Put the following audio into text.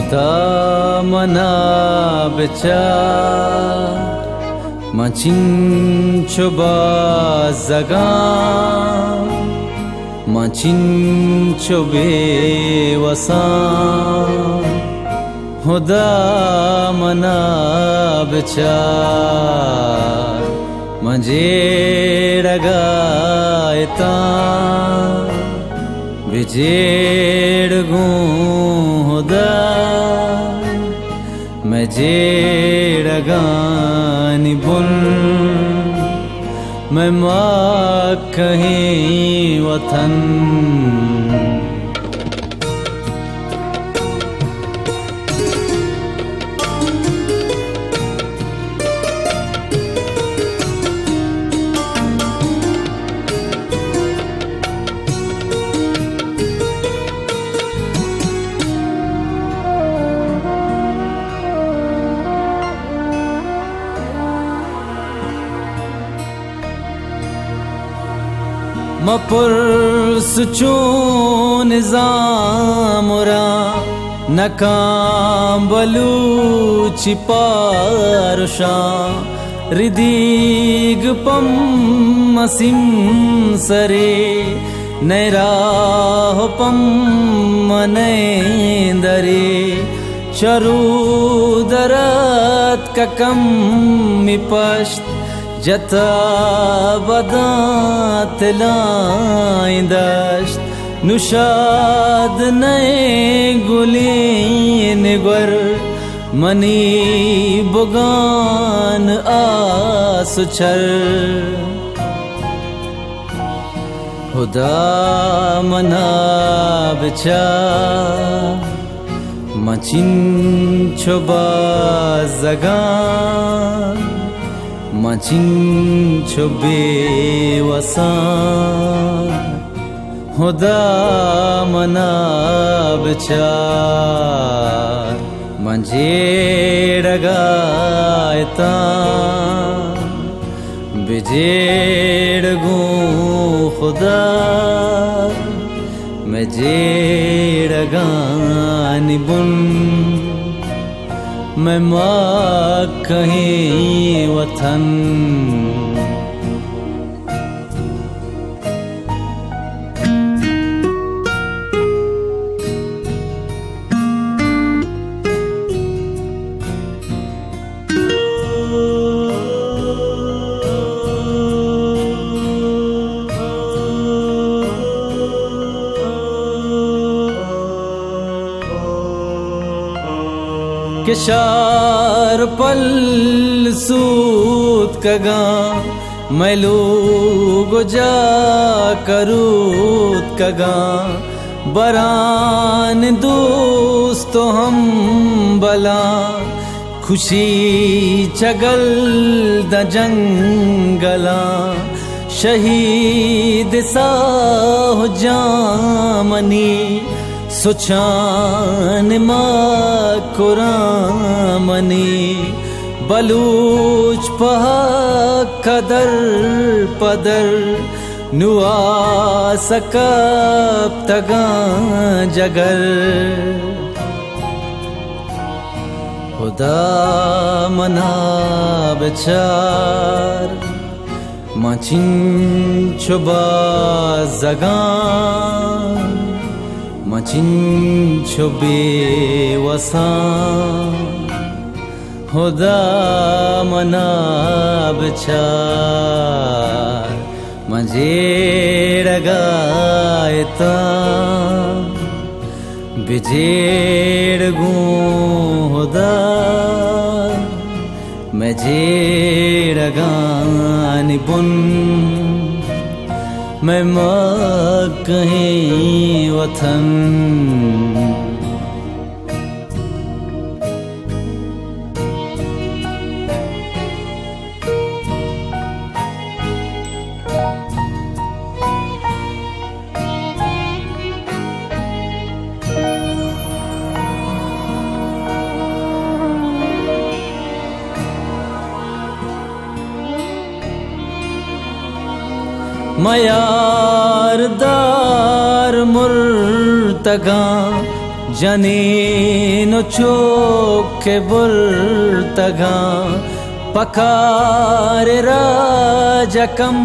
Huda manabcha Machin choba zaga Machin chobe wasa Huda manabcha Majeraga eta Vijedgu huda Majeraga bun मैं माँ कहीं वतन मपुर सुचून निज़ामुरा नकाम बलूची पारुषा रिदीग पम मसिम सरे नैराह पम मनेंदरे शरूदरत ककम मिपश्त जता बदात लाइंदश्त नुशाद नए गुलीन गर मनी बुगान आसुचर हुदा मनाबचा मचिन छोबा जगा Machin chobe wasa Huda manabcha Majeraga eta Vijedgu huda Majeraga bun मैं माँ कहीं वतन के शार पल सूत कगा मैलू गुजा करूत कगा बरान दोस्तो हम बला खुशी चगल द जंगला शहीद साह जामनी सुचान माँ कुरामनी बलूच पहा कदर पदर नुआ सकब तगा जगर खुदा मनाबचार माचिन चुबा जगा Machin chobe wasa Huda manabchar Majeraga eta Vijedgu huda Majeraga bun मैं माँ कहीं वतन मयारदार मुर्तगा जनीनु चोखे बुलतगा पकार राजकम